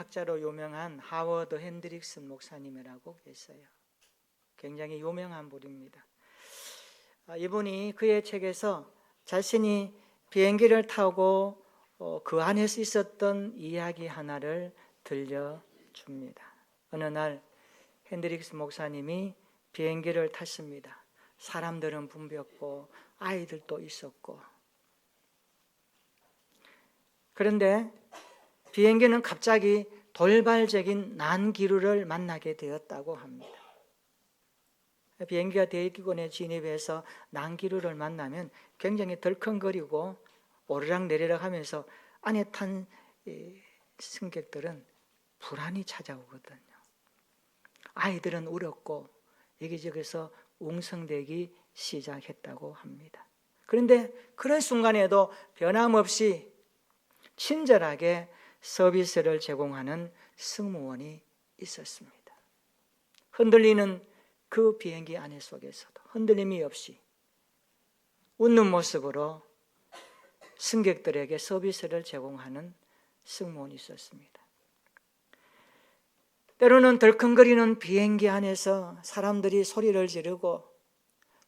심리학자로 유명한 하워드 핸드릭슨 목사님이라고 계세요. 굉장히 유명한 분입니다. 이분이 그의 책에서 자신이 비행기를 타고 그 안에서 있었던 이야기 하나를 들려줍니다. 어느 날 핸드릭스 목사님이 비행기를 탔습니다. 사람들은 붐볐고 아이들도 있었고, 그런데 비행기는 갑자기 돌발적인 난기류를 만나게 되었다고 합니다. 비행기가 대기권에 진입해서 난기류를 만나면 굉장히 덜컹거리고 오르락내리락 하면서 안에 탄 승객들은 불안이 찾아오거든요. 아이들은 울었고 여기저기서 웅성대기 시작했다고 합니다. 그런데 그런 순간에도 변함없이 친절하게 서비스를 제공하는 승무원이 있었습니다. 흔들리는 그 비행기 안에 속에서도 흔들림이 없이 웃는 모습으로 승객들에게 서비스를 제공하는 승무원이 있었습니다. 때로는 덜컹거리는 비행기 안에서 사람들이 소리를 지르고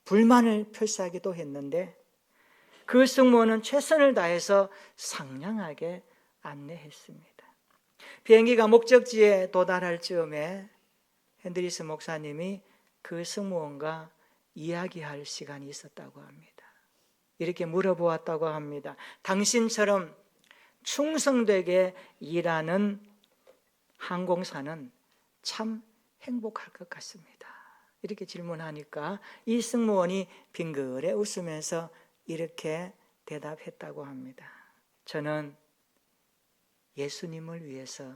불만을 표시하기도 했는데 그 승무원은 최선을 다해서 상냥하게 안내했습니다. 비행기가 목적지에 도달할 즈음에 핸드리스 목사님이 그 승무원과 이야기할 시간이 있었다고 합니다. 이렇게 물어보았다고 합니다. 당신처럼 충성되게 일하는 항공사는 참 행복할 것 같습니다. 이렇게 질문하니까 이 승무원이 빙그레 웃으면서 이렇게 대답했다고 합니다. 저는 예수님을 위해서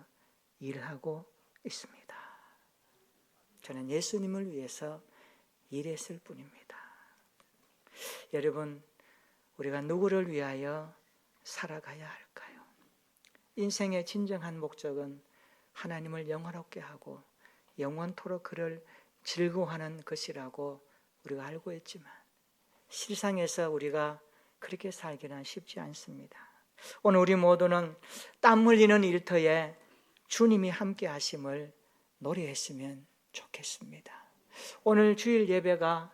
일하고 있습니다. 저는 예수님을 위해서 일했을 뿐입니다. 여러분, 우리가 누구를 위하여 살아가야 할까요? 인생의 진정한 목적은 하나님을 영화롭게 하고 영원토록 그를 즐거워하는 것이라고 우리가 알고 있지만 실상에서 우리가 그렇게 살기는 쉽지 않습니다. 오늘 우리 모두는 땀 흘리는 일터에 주님이 함께 하심을 노래했으면 좋겠습니다. 오늘 주일 예배가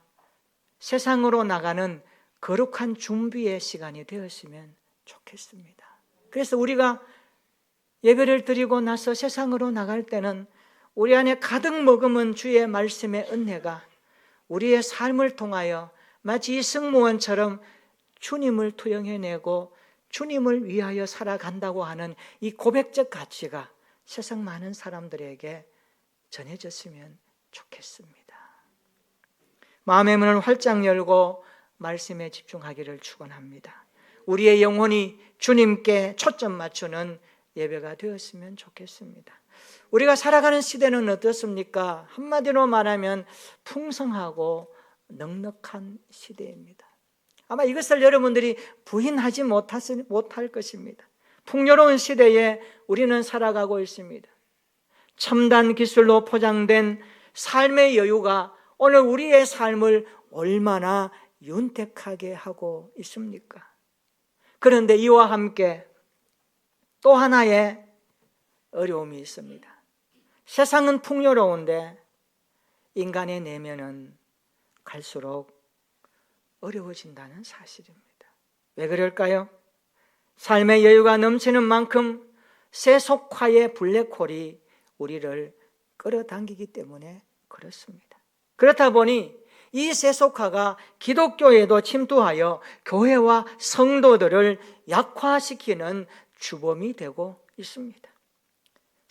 세상으로 나가는 거룩한 준비의 시간이 되었으면 좋겠습니다. 그래서 우리가 예배를 드리고 나서 세상으로 나갈 때는 우리 안에 가득 머금은 주의 말씀의 은혜가 우리의 삶을 통하여 마치 이 승무원처럼 주님을 투영해내고 주님을 위하여 살아간다고 하는 이 고백적 가치가 세상 많은 사람들에게 전해졌으면 좋겠습니다. 마음의 문을 활짝 열고 말씀에 집중하기를 축원합니다. 우리의 영혼이 주님께 초점 맞추는 예배가 되었으면 좋겠습니다. 우리가 살아가는 시대는 어떻습니까? 한마디로 말하면 풍성하고 넉넉한 시대입니다. 아마 이것을 여러분들이 부인하지 못할 것입니다. 풍요로운 시대에 우리는 살아가고 있습니다. 첨단 기술로 포장된 삶의 여유가 오늘 우리의 삶을 얼마나 윤택하게 하고 있습니까? 그런데 이와 함께 또 하나의 어려움이 있습니다. 세상은 풍요로운데 인간의 내면은 갈수록 어려워진다는 사실입니다. 왜 그럴까요? 삶의 여유가 넘치는 만큼 세속화의 블랙홀이 우리를 끌어당기기 때문에 그렇습니다. 그렇다 보니 이 세속화가 기독교에도 침투하여 교회와 성도들을 약화시키는 주범이 되고 있습니다.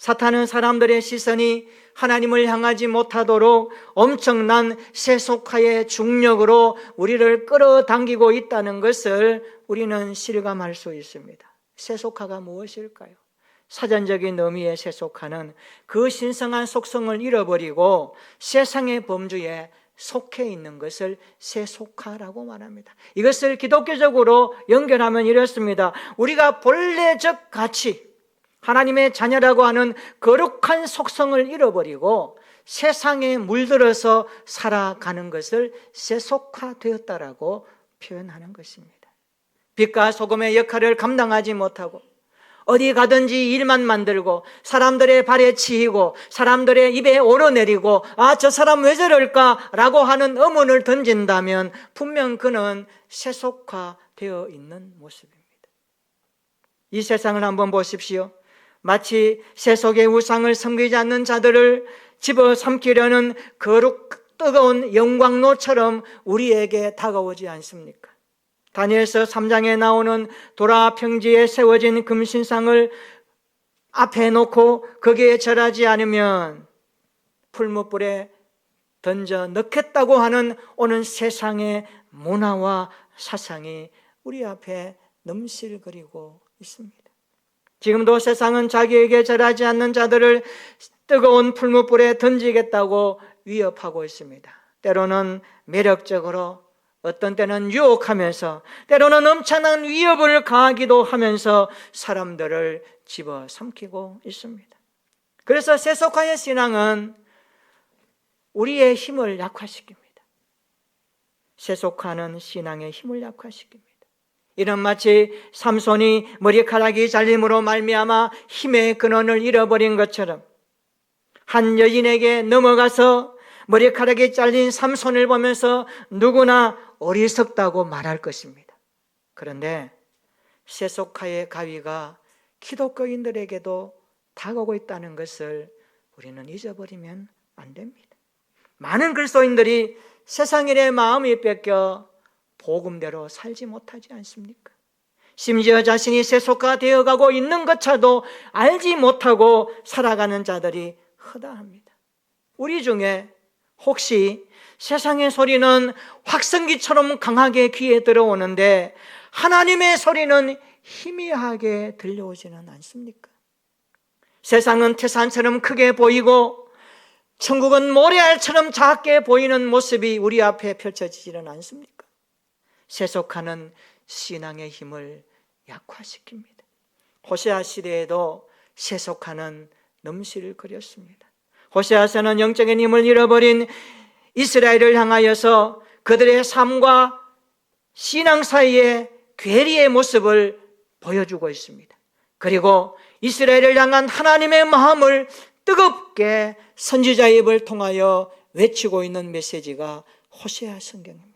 사탄은 사람들의 시선이 하나님을 향하지 못하도록 엄청난 세속화의 중력으로 우리를 끌어당기고 있다는 것을 우리는 실감할 수 있습니다. 세속화가 무엇일까요? 사전적인 의미의 세속화는 그 신성한 속성을 잃어버리고 세상의 범주에 속해 있는 것을 세속화라고 말합니다. 이것을 기독교적으로 연결하면 이렇습니다. 우리가 본래적 가치, 하나님의 자녀라고 하는 거룩한 속성을 잃어버리고 세상에 물들어서 살아가는 것을 세속화되었다라고 표현하는 것입니다. 빛과 소금의 역할을 감당하지 못하고 어디 가든지 일만 만들고 사람들의 발에 치이고 사람들의 입에 오르내리고 저 사람 왜 저럴까? 라고 하는 의문을 던진다면 분명 그는 세속화되어 있는 모습입니다. 이 세상을 한번 보십시오. 마치 세속의 우상을 섬기지 않는 자들을 집어삼키려는 거룩 뜨거운 영광로처럼 우리에게 다가오지 않습니까? 다니엘서 3장에 나오는 도라 평지에 세워진 금신상을 앞에 놓고 거기에 절하지 않으면 풀무불에 던져 넣겠다고 하는 오는 세상의 문화와 사상이 우리 앞에 넘실거리고 있습니다. 지금도 세상은 자기에게 절하지 않는 자들을 뜨거운 풀무불에 던지겠다고 위협하고 있습니다. 때로는 매력적으로, 어떤 때는 유혹하면서, 때로는 엄청난 위협을 가하기도 하면서 사람들을 집어삼키고 있습니다. 그래서 세속화의 신앙은 우리의 힘을 약화시킵니다. 세속화는 신앙의 힘을 약화시킵니다. 이는 마치 삼손이 머리카락이 잘림으로 말미암아 힘의 근원을 잃어버린 것처럼 한 여인에게 넘어가서 머리카락이 잘린 삼손을 보면서 누구나 어리석다고 말할 것입니다. 그런데 세속화의 가위가 기독교인들에게도 다가오고 있다는 것을 우리는 잊어버리면 안 됩니다. 많은 그리스도인들이 세상 일에 마음이 뺏겨 복음대로 살지 못하지 않습니까? 심지어 자신이 세속화되어 가고 있는 것조차도 알지 못하고 살아가는 자들이 허다합니다. 우리 중에 혹시 세상의 소리는 확성기처럼 강하게 귀에 들어오는데 하나님의 소리는 희미하게 들려오지는 않습니까? 세상은 태산처럼 크게 보이고 천국은 모래알처럼 작게 보이는 모습이 우리 앞에 펼쳐지지는 않습니까? 세속화는 신앙의 힘을 약화시킵니다. 호세아 시대에도 세속화는 넘실거렸습니다. 호세아서는 영적인 힘을 잃어버린 이스라엘을 향하여서 그들의 삶과 신앙 사이의 괴리의 모습을 보여주고 있습니다. 그리고 이스라엘을 향한 하나님의 마음을 뜨겁게 선지자의 입을 통하여 외치고 있는 메시지가 호세아 성경입니다.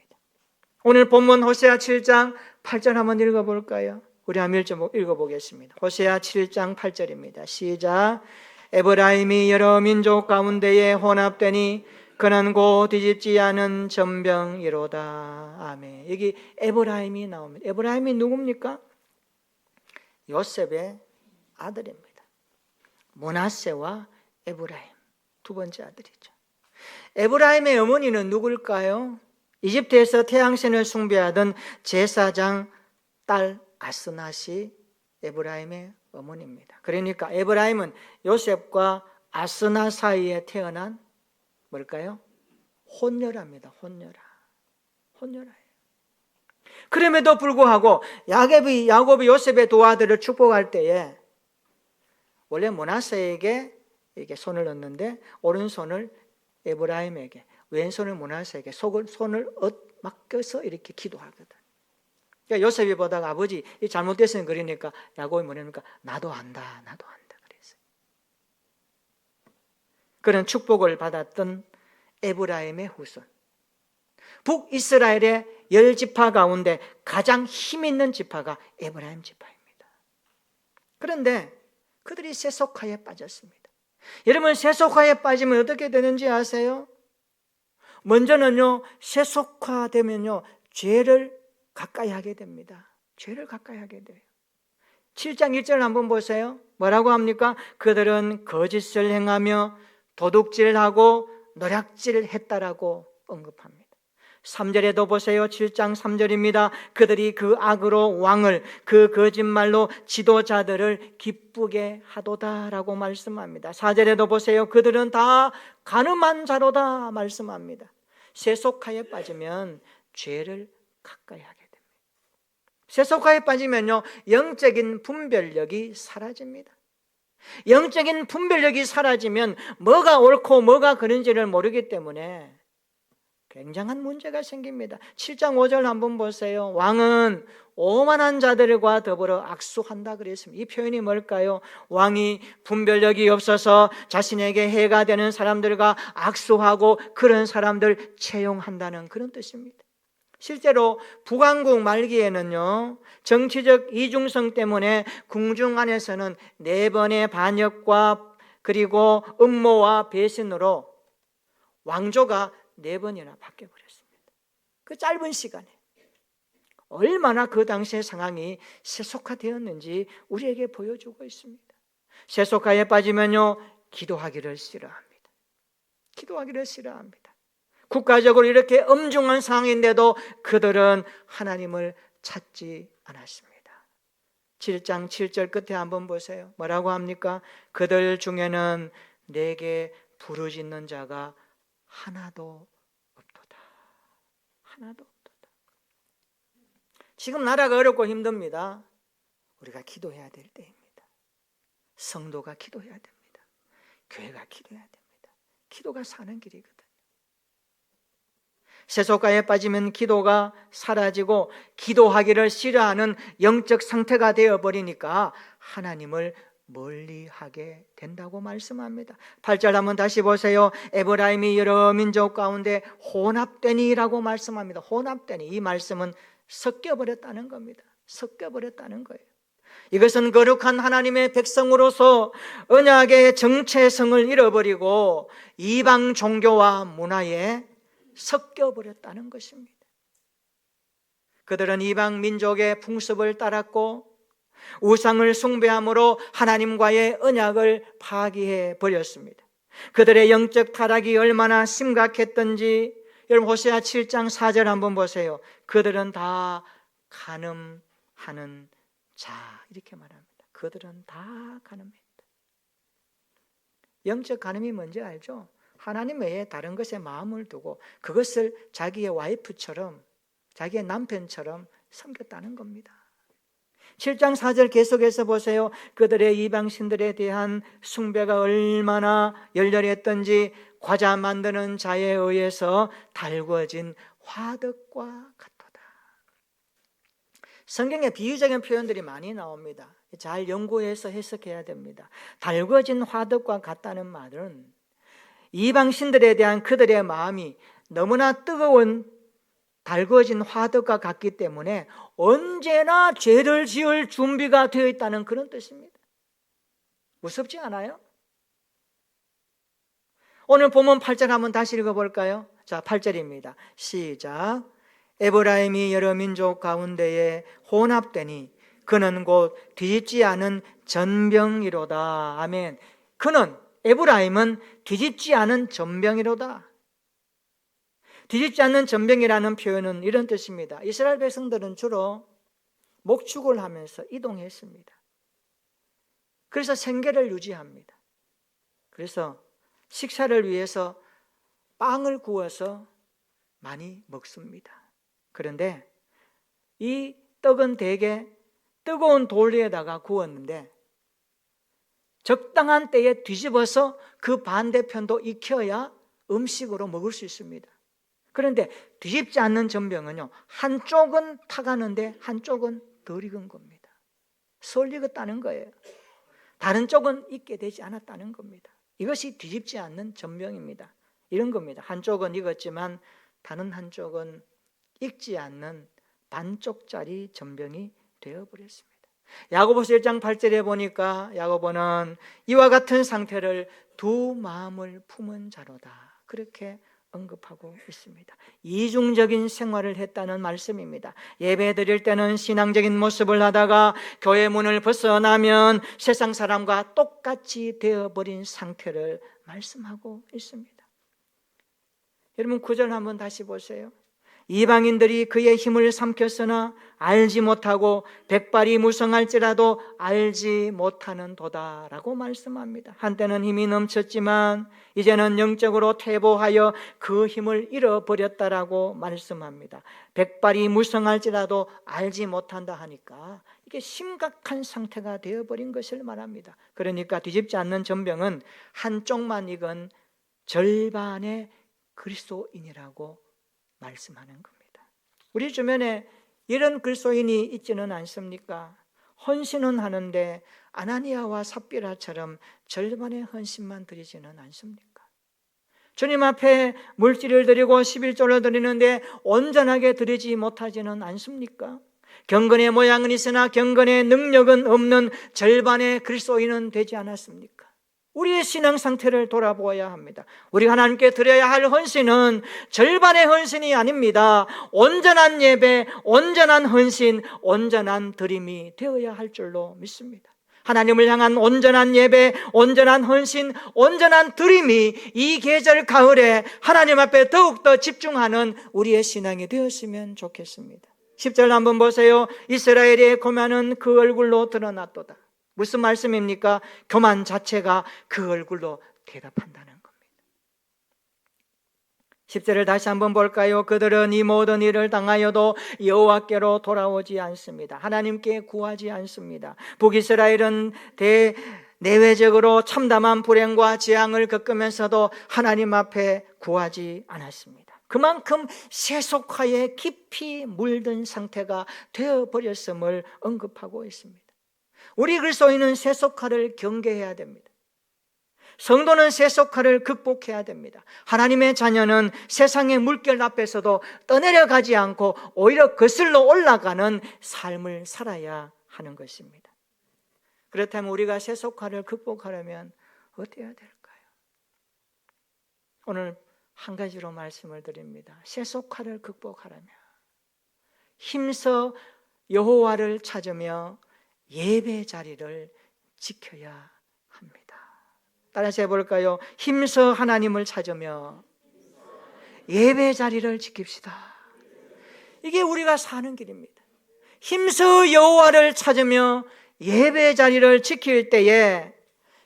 오늘 본문 호세아 7장 8절 한번 읽어볼까요? 우리 한번 읽어보겠습니다. 호세아 7장 8절입니다. 시작. 에브라임이 여러 민족 가운데에 혼합되니 그는 곧 뒤집지 않은 전병이로다. 아멘. 여기 에브라임이 나옵니다. 에브라임이 누굽니까? 요셉의 아들입니다. 므낫세와 에브라임, 두 번째 아들이죠. 에브라임의 어머니는 누굴까요? 이집트에서 태양신을 숭배하던 제사장 딸 아스낫이 에브라임의 어머니입니다. 그러니까 에브라임은 요셉과 아스낫 사이에 태어난 뭘까요? 혼녀랍니다. 혼녀라예요. 그럼에도 불구하고 야곱이 요셉의 두 아들을 축복할 때에 원래 므낫세에게 이렇게 손을 넣는데 오른손을 에브라임에게, 왼손을 므낫세에게 손을 맡겨서 이렇게 기도하거든. 그러니까 요셉이 보다가 아버지 이 잘못됐으니 그러니까 야곱이 뭐냐니까 나도 안다 그랬어요. 그런 축복을 받았던 에브라임의 후손, 북이스라엘의 10지파 가운데 가장 힘있는 지파가 에브라임 지파입니다. 그런데 그들이 세속화에 빠졌습니다. 여러분, 세속화에 빠지면 어떻게 되는지 아세요? 먼저는요, 세속화되면요 죄를 가까이 하게 됩니다. 죄를 가까이 하게 돼요. 7장 1절 한번 보세요. 뭐라고 합니까? 그들은 거짓을 행하며 도둑질하고 노략질했다라고 언급합니다. 3절에도 보세요. 7장 3절입니다. 그들이 그 악으로 왕을, 그 거짓말로 지도자들을 기쁘게 하도다라고 말씀합니다. 4절에도 보세요. 그들은 다 간음한 자로다 말씀합니다. 세속화에 빠지면 죄를 가까이 하게 됩니다. 세속화에 빠지면요 영적인 분별력이 사라집니다. 영적인 분별력이 사라지면 뭐가 옳고 뭐가 그른지를 모르기 때문에 굉장한 문제가 생깁니다. 7장 5절 한번 보세요. 왕은 오만한 자들과 더불어 악수한다 그랬습니다. 이 표현이 뭘까요? 왕이 분별력이 없어서 자신에게 해가 되는 사람들과 악수하고 그런 사람들 채용한다는 그런 뜻입니다. 실제로 북왕국 말기에는요, 정치적 이중성 때문에 궁중 안에서는 4번의 반역과 그리고 음모와 배신으로 왕조가 4번이나 바뀌어버렸습니다. 그 짧은 시간에 얼마나 그 당시의 상황이 세속화되었는지 우리에게 보여주고 있습니다. 세속화에 빠지면요, 기도하기를 싫어합니다. 기도하기를 싫어합니다. 국가적으로 이렇게 엄중한 상황인데도 그들은 하나님을 찾지 않았습니다. 7장 7절 끝에 한번 보세요. 뭐라고 합니까? 그들 중에는 내게 부르짖는 자가 하나도 없도다. 하나도 없도다. 지금 나라가 어렵고 힘듭니다. 우리가 기도해야 될 때입니다. 성도가 기도해야 됩니다. 교회가 기도해야 됩니다. 기도가 사는 길이거든요. 세속가에 빠지면 기도가 사라지고 기도하기를 싫어하는 영적 상태가 되어버리니까 하나님을 멀리하게 된다고 말씀합니다. 8절 한번 다시 보세요. 에브라임이 여러 민족 가운데 혼합되니라고 말씀합니다. 혼합되니, 이 말씀은 섞여버렸다는 겁니다. 섞여버렸다는 거예요. 이것은 거룩한 하나님의 백성으로서 언약의 정체성을 잃어버리고 이방 종교와 문화에 섞여버렸다는 것입니다. 그들은 이방 민족의 풍습을 따랐고 우상을 숭배함으로 하나님과의 언약을 파기해 버렸습니다. 그들의 영적 타락이 얼마나 심각했던지 여러분 호세아 7장 4절 한번 보세요. 그들은 다 간음하는 자, 이렇게 말합니다. 그들은 다 간음했다. 영적 간음이 뭔지 알죠? 하나님 외에 다른 것에 마음을 두고 그것을 자기의 와이프처럼, 자기의 남편처럼 섬겼다는 겁니다. 7장 4절 계속해서 보세요. 그들의 이방신들에 대한 숭배가 얼마나 열렬했던지 과자 만드는 자에 의해서 달구어진 화덕과 같도다. 성경에 비유적인 표현들이 많이 나옵니다. 잘 연구해서 해석해야 됩니다. 달구어진 화덕과 같다는 말은 이방신들에 대한 그들의 마음이 너무나 뜨거운 달구어진 화덕과 같기 때문에 언제나 죄를 지을 준비가 되어 있다는 그런 뜻입니다. 무섭지 않아요? 오늘 본문 8절 한번 다시 읽어볼까요? 자, 8절입니다. 시작. 에브라임이 여러 민족 가운데에 혼합되니 그는 곧 뒤집지 않은 전병이로다. 아멘. 그는, 에브라임은 뒤집지 않은 전병이로다. 뒤집지 않는 전병이라는 표현은 이런 뜻입니다. 이스라엘 백성들은 주로 목축을 하면서 이동했습니다. 그래서 생계를 유지합니다. 그래서 식사를 위해서 빵을 구워서 많이 먹습니다. 그런데 이 떡은 대개 뜨거운 돌 위에다가 구웠는데 적당한 때에 뒤집어서 그 반대편도 익혀야 음식으로 먹을 수 있습니다. 그런데 뒤집지 않는 전병은요, 한쪽은 타가는데 한쪽은 덜 익은 겁니다. 설 익었다는 거예요. 다른 쪽은 익게 되지 않았다는 겁니다. 이것이 뒤집지 않는 전병입니다. 이런 겁니다. 한쪽은 익었지만 다른 한쪽은 익지 않는 반쪽짜리 전병이 되어버렸습니다. 야고보서 1장 8절에 보니까 야고보는 이와 같은 상태를 두 마음을 품은 자로다, 그렇게 언급하고 있습니다. 이중적인 생활을 했다는 말씀입니다. 예배 드릴 때는 신앙적인 모습을 하다가 교회 문을 벗어나면 세상 사람과 똑같이 되어버린 상태를 말씀하고 있습니다. 여러분 9절 한번 다시 보세요. 이방인들이 그의 힘을 삼켰으나 알지 못하고 백발이 무성할지라도 알지 못하는 도다라고 말씀합니다. 한때는 힘이 넘쳤지만 이제는 영적으로 퇴보하여 그 힘을 잃어버렸다라고 말씀합니다. 백발이 무성할지라도 알지 못한다 하니까 이게 심각한 상태가 되어버린 것을 말합니다. 그러니까 뒤집지 않는 전병은 한쪽만 익은 절반의 그리스도인이라고 말씀하는 겁니다. 우리 주변에 이런 그리스도인이 있지는 않습니까? 헌신은 하는데 아나니아와 삽비라처럼 절반의 헌신만 드리지는 않습니까? 주님 앞에 물질을 드리고 11조를 드리는데 온전하게 드리지 못하지는 않습니까? 경건의 모양은 있으나 경건의 능력은 없는 절반의 그리스도인은 되지 않았습니까? 우리의 신앙 상태를 돌아보아야 합니다. 우리가 하나님께 드려야 할 헌신은 절반의 헌신이 아닙니다. 온전한 예배, 온전한 헌신, 온전한 드림이 되어야 할 줄로 믿습니다. 하나님을 향한 온전한 예배, 온전한 헌신, 온전한 드림이 이 계절 가을에 하나님 앞에 더욱더 집중하는 우리의 신앙이 되었으면 좋겠습니다. 10절 한번 보세요. 이스라엘의 교만은 그 얼굴로 드러났도다. 무슨 말씀입니까? 교만 자체가 그 얼굴로 대답한다는 겁니다. 10절을 다시 한번 볼까요? 그들은 이 모든 일을 당하여도 여호와께로 돌아오지 않습니다. 하나님께 구하지 않습니다. 북이스라엘은 내외적으로 참담한 불행과 재앙을 겪으면서도 하나님 앞에 구하지 않았습니다. 그만큼 세속화에 깊이 물든 상태가 되어버렸음을 언급하고 있습니다. 우리 그리스도인은 세속화를 경계해야 됩니다. 성도는 세속화를 극복해야 됩니다. 하나님의 자녀는 세상의 물결 앞에서도 떠내려가지 않고 오히려 거슬러 올라가는 삶을 살아야 하는 것입니다. 그렇다면 우리가 세속화를 극복하려면 어떻게 해야 될까요? 오늘 한 가지로 말씀을 드립니다. 세속화를 극복하려면 힘써 여호와를 찾으며 예배 자리를 지켜야 합니다. 따라서 해볼까요? 힘써 하나님을 찾으며 예배 자리를 지킵시다. 이게 우리가 사는 길입니다. 힘써 여호와를 찾으며 예배 자리를 지킬 때에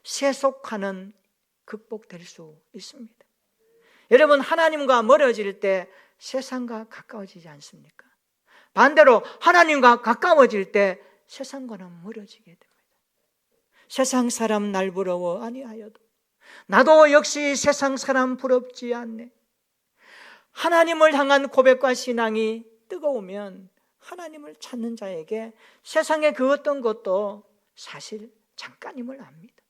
세속화는 극복될 수 있습니다. 여러분, 하나님과 멀어질 때 세상과 가까워지지 않습니까? 반대로 하나님과 가까워질 때 세상과는 멀어지게 됩니다. 세상 사람 날 부러워 아니하여도 나도 역시 세상 사람 부럽지 않네. 하나님을 향한 고백과 신앙이 뜨거우면 하나님을 찾는 자에게 세상의 그 어떤 것도 사실 잠깐임을 압니다.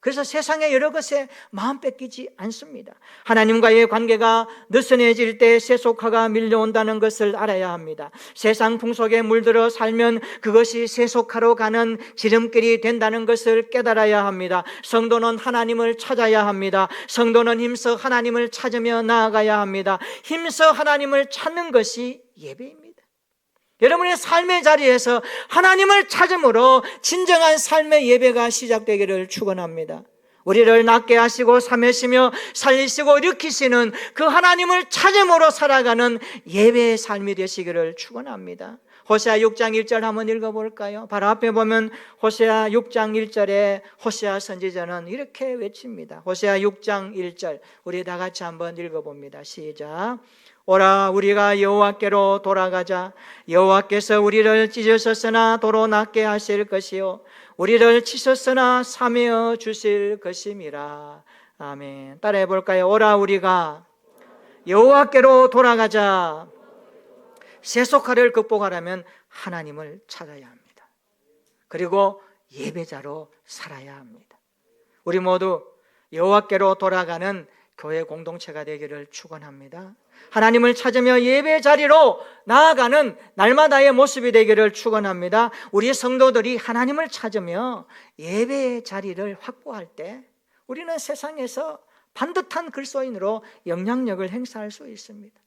그래서 세상의 여러 것에 마음 뺏기지 않습니다. 하나님과의 관계가 느슨해질 때 세속화가 밀려온다는 것을 알아야 합니다. 세상 풍속에 물들어 살면 그것이 세속화로 가는 지름길이 된다는 것을 깨달아야 합니다. 성도는 하나님을 찾아야 합니다. 성도는 힘써 하나님을 찾으며 나아가야 합니다. 힘써 하나님을 찾는 것이 예배입니다. 여러분의 삶의 자리에서 하나님을 찾음으로 진정한 삶의 예배가 시작되기를 축원합니다. 우리를 낫게 하시고 삼으시며 살리시고 일으키시는 그 하나님을 찾음으로 살아가는 예배의 삶이 되시기를 축원합니다. 호세아 6장 1절 한번 읽어볼까요? 바로 앞에 보면 호세아 6장 1절에 호세아 선지자는 이렇게 외칩니다. 호세아 6장 1절 우리 다 같이 한번 읽어봅니다. 시작. 오라 우리가 여호와께로 돌아가자. 여호와께서 우리를 찢으셨으나 도로 낫게 하실 것이요 우리를 치셨으나 사며 주실 것임이라. 아멘. 따라해 볼까요? 오라 우리가 여호와께로 돌아가자. 세속화를 극복하려면 하나님을 찾아야 합니다. 그리고 예배자로 살아야 합니다. 우리 모두 여호와께로 돌아가는 교회 공동체가 되기를 축원합니다. 하나님을 찾으며 예배 자리로 나아가는 날마다의 모습이 되기를 축원합니다. 우리 성도들이 하나님을 찾으며 예배의 자리를 확보할 때 우리는 세상에서 반듯한 그리스도인으로 영향력을 행사할 수 있습니다.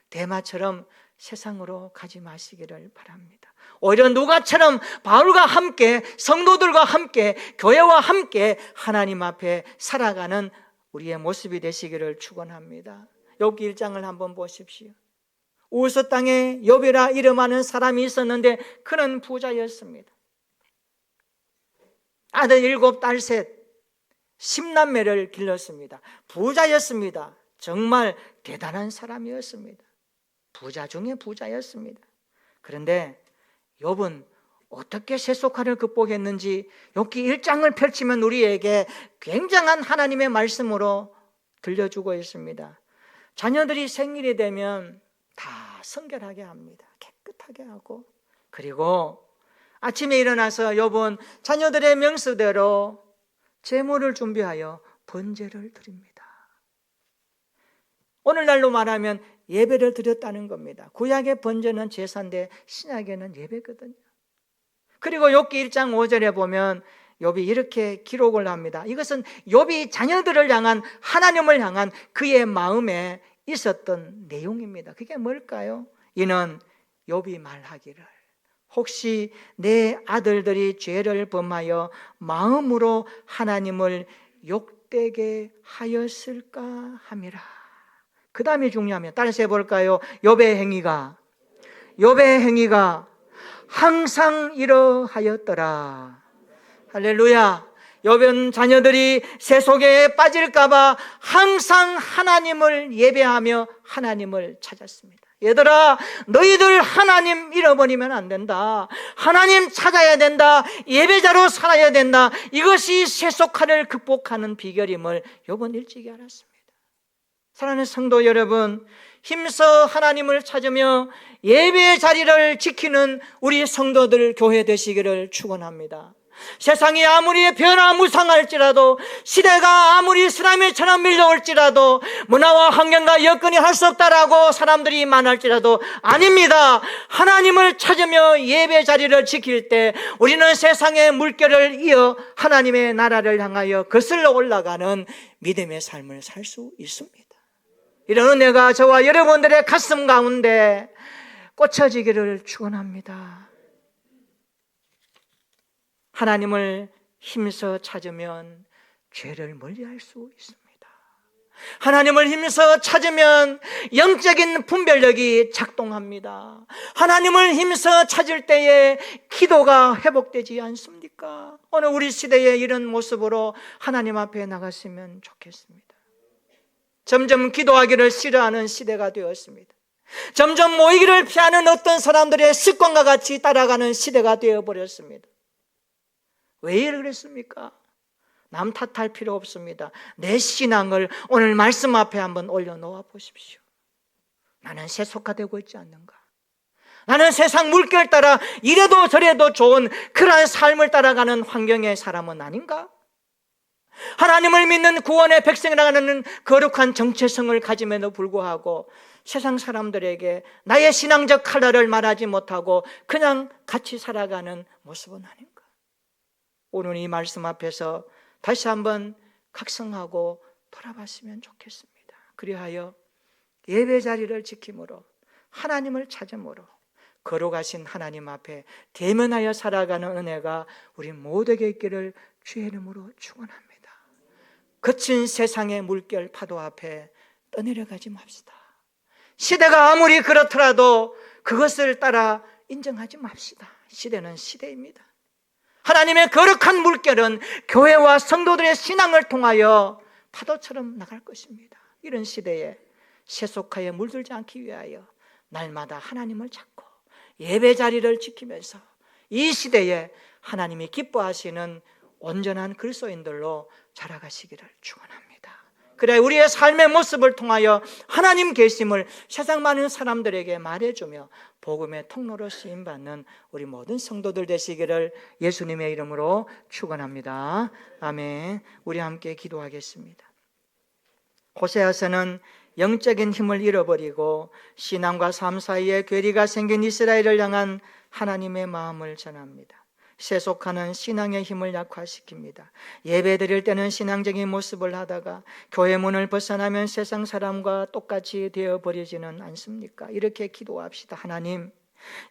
대마처럼 세상으로 가지 마시기를 바랍니다. 오히려 누가처럼 바울과 함께 성도들과 함께 교회와 함께 하나님 앞에 살아가는 우리의 모습이 되시기를 축원합니다. 욥기 1장을 한번 보십시오. 우스 땅에 욥이라 이름하는 사람이 있었는데 그는 부자였습니다. 아들 7, 딸 3, 10남매를 길렀습니다. 부자였습니다. 정말 대단한 사람이었습니다. 부자 중에 부자였습니다. 그런데 욥은 어떻게 세속화를 극복했는지 욥기 1장을 펼치면 우리에게 굉장한 하나님의 말씀으로 들려주고 있습니다. 자녀들이 생일이 되면 성결하게 합니다. 깨끗하게 하고, 그리고 아침에 일어나서 욥은 자녀들의 명수대로 제물을 준비하여 번제를 드립니다. 오늘날로 말하면 예배를 드렸다는 겁니다. 구약의 번제는 제사인데 신약에는 예배거든요. 그리고 욥기 1장 5절에 보면 욥이 이렇게 기록을 합니다. 이것은 욥이 자녀들을 향한, 하나님을 향한 그의 마음에 있었던 내용입니다. 그게 뭘까요? 이는 욥이 말하기를, 혹시 내 아들들이 죄를 범하여 마음으로 하나님을 욕되게 하였을까 함이라. 그 다음이 중요합니다. 따라서 해볼까요? 욥의 행위가 항상 이러하였더라. 할렐루야. 욥은 자녀들이 세속에 빠질까봐 항상 하나님을 예배하며 하나님을 찾았습니다. 얘들아, 너희들 하나님 잃어버리면 안 된다. 하나님 찾아야 된다. 예배자로 살아야 된다. 이것이 세속화를 극복하는 비결임을 욥은 일찍이 알았습니다. 사랑하는 성도 여러분, 힘써 하나님을 찾으며 예배의 자리를 지키는 우리 성도들 교회 되시기를 축원합니다. 세상이 아무리 변화무쌍할지라도, 시대가 아무리 쓰나미처럼 밀려올지라도, 문화와 환경과 여건이 할 수 없다라고 사람들이 말할지라도 아닙니다. 하나님을 찾으며 예배 자리를 지킬 때 우리는 세상의 물결을 이어 하나님의 나라를 향하여 거슬러 올라가는 믿음의 삶을 살 수 있습니다. 이런 은혜가 저와 여러분들의 가슴 가운데 꽂혀지기를 축원합니다. 하나님을 힘써 찾으면 죄를 멀리할 수 있습니다. 하나님을 힘써 찾으면 영적인 분별력이 작동합니다. 하나님을 힘써 찾을 때에 기도가 회복되지 않습니까? 오늘 우리 시대에 이런 모습으로 하나님 앞에 나갔으면 좋겠습니다. 점점 기도하기를 싫어하는 시대가 되었습니다. 점점 모이기를 피하는 어떤 사람들의 습관과 같이 따라가는 시대가 되어버렸습니다. 왜 그랬습니까? 남 탓할 필요 없습니다. 내 신앙을 오늘 말씀 앞에 한번 올려놓아 보십시오. 나는 세속화되고 있지 않는가? 나는 세상 물결 따라 이래도 저래도 좋은 그러한 삶을 따라가는 환경의 사람은 아닌가? 하나님을 믿는 구원의 백성이라는 거룩한 정체성을 가짐에도 불구하고 세상 사람들에게 나의 신앙적 칼날을 말하지 못하고 그냥 같이 살아가는 모습은 아닌가? 오늘 이 말씀 앞에서 다시 한번 각성하고 돌아봤으면 좋겠습니다. 그리하여 예배 자리를 지킴으로, 하나님을 찾음으로 거룩하신 하나님 앞에 대면하여 살아가는 은혜가 우리 모두에게 있기를 주의 이름으로 축원합니다. 거친 세상의 물결 파도 앞에 떠내려가지 맙시다. 시대가 아무리 그렇더라도 그것을 따라 인정하지 맙시다. 시대는 시대입니다. 하나님의 거룩한 물결은 교회와 성도들의 신앙을 통하여 파도처럼 나갈 것입니다. 이런 시대에 세속화에 물들지 않기 위하여 날마다 하나님을 찾고 예배 자리를 지키면서 이 시대에 하나님이 기뻐하시는 온전한 그리스도인들로 자라가시기를 축원합니다. 그래 우리의 삶의 모습을 통하여 하나님 계심을 세상 많은 사람들에게 말해주며 복음의 통로로 쓰임받는 우리 모든 성도들 되시기를 예수님의 이름으로 축원합니다. 아멘. 우리 함께 기도하겠습니다. 호세아서는 영적인 힘을 잃어버리고 신앙과 삶 사이에 괴리가 생긴 이스라엘을 향한 하나님의 마음을 전합니다. 세속화는 신앙의 힘을 약화시킵니다. 예배 드릴 때는 신앙적인 모습을 하다가 교회 문을 벗어나면 세상 사람과 똑같이 되어버리지는 않습니까? 이렇게 기도합시다. 하나님,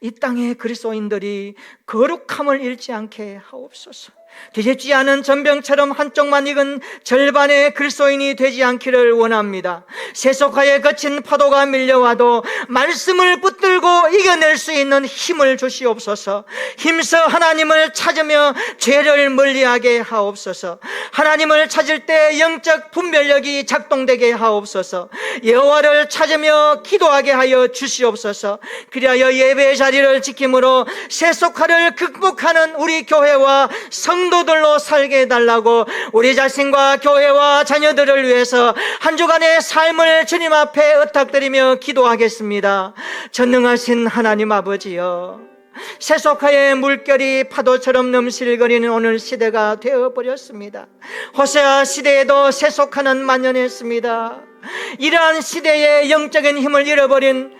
이 땅의 그리스도인들이 거룩함을 잃지 않게 하옵소서. 뒤집지 않은 전병처럼 한쪽만 익은 절반의 그리스도인이 되지 않기를 원합니다. 세속화에 거친 파도가 밀려와도 말씀을 붙들고 이겨낼 수 있는 힘을 주시옵소서. 힘써 하나님을 찾으며 죄를 멀리하게 하옵소서. 하나님을 찾을 때 영적 분별력이 작동되게 하옵소서. 여호와를 찾으며 기도하게 하여 주시옵소서. 그리하여 예배의 자리를 지킴으로 세속화를 극복하는 우리 교회와 성 성도들로 살게 해달라고 우리 자신과 교회와 자녀들을 위해서 한 주간의 삶을 주님 앞에 의탁드리며 기도하겠습니다. 전능하신 하나님 아버지여, 세속화의 물결이 파도처럼 넘실거리는 오늘 시대가 되어버렸습니다. 호세아 시대에도 세속화는 만연했습니다. 이러한 시대의 영적인 힘을 잃어버린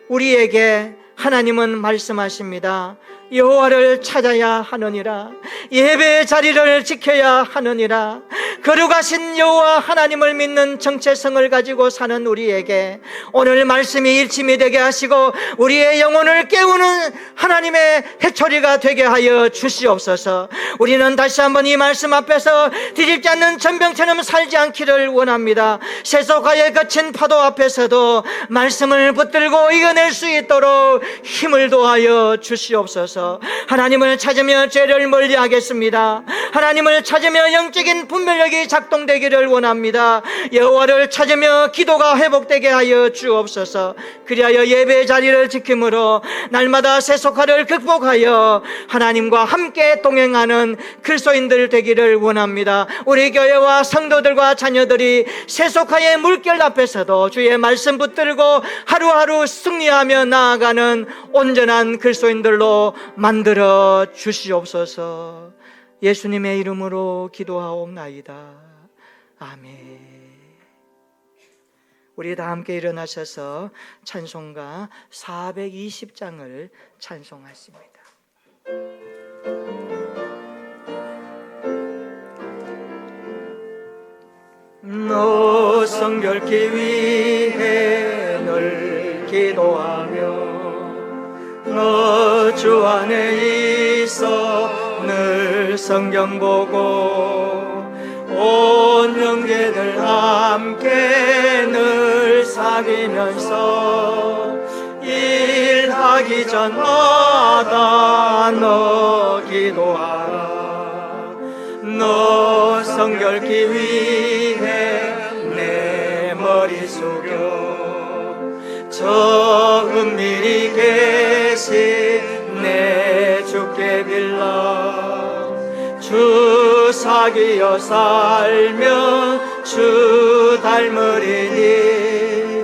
우리에게 하나님은 말씀하십니다. 여호와를 찾아야 하느니라. 예배의 자리를 지켜야 하느니라. 거룩하신 여호와 하나님을 믿는 정체성을 가지고 사는 우리에게 오늘 말씀이 일침이 되게 하시고 우리의 영혼을 깨우는 하나님의 해초리가 되게 하여 주시옵소서. 우리는 다시 한번 이 말씀 앞에서 뒤집지 않는 전병처럼 살지 않기를 원합니다. 세속화에 거친 파도 앞에서도 말씀을 붙들고 이겨낼 수 있도록 힘을 도하여 주시옵소서. 하나님을 찾으며 죄를 멀리하겠습니다. 하나님을 찾으며 영적인 분별력이 작동되기를 원합니다. 여호와를 찾으며 기도가 회복되게 하여 주옵소서. 그리하여 예배의 자리를 지킴으로 날마다 세속화를 극복하여 하나님과 함께 동행하는 그리스도인들 되기를 원합니다. 우리 교회와 성도들과 자녀들이 세속화의 물결 앞에서도 주의 말씀 붙들고 하루하루 승리하며 나아가는 온전한 그리스도인들로 만들어 주시옵소서. 예수님의 이름으로 기도하옵나이다. 아멘. 우리 다 함께 일어나셔서 찬송가 420장을 찬송하십니다. 너 성결케 위해 늘 기도하며 너 주 안에 있어 늘 성경 보고 온 형제들 함께 늘 사귀면서 일하기 전마다 너 기도하라. 너 성결케 위해 내 머리 숙여 저 은밀히 계신 내 주께 빌라. 주 사귀어 살면 주 닮으리니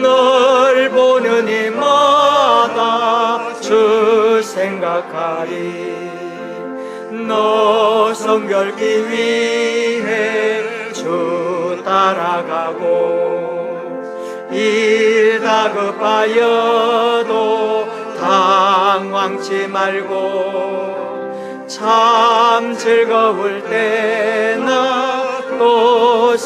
널 보는 이마다 주 생각하리. 너 성결케 위해 주 따라가고 일 다급하여도 당황치 말고 참 즐거울 때나 또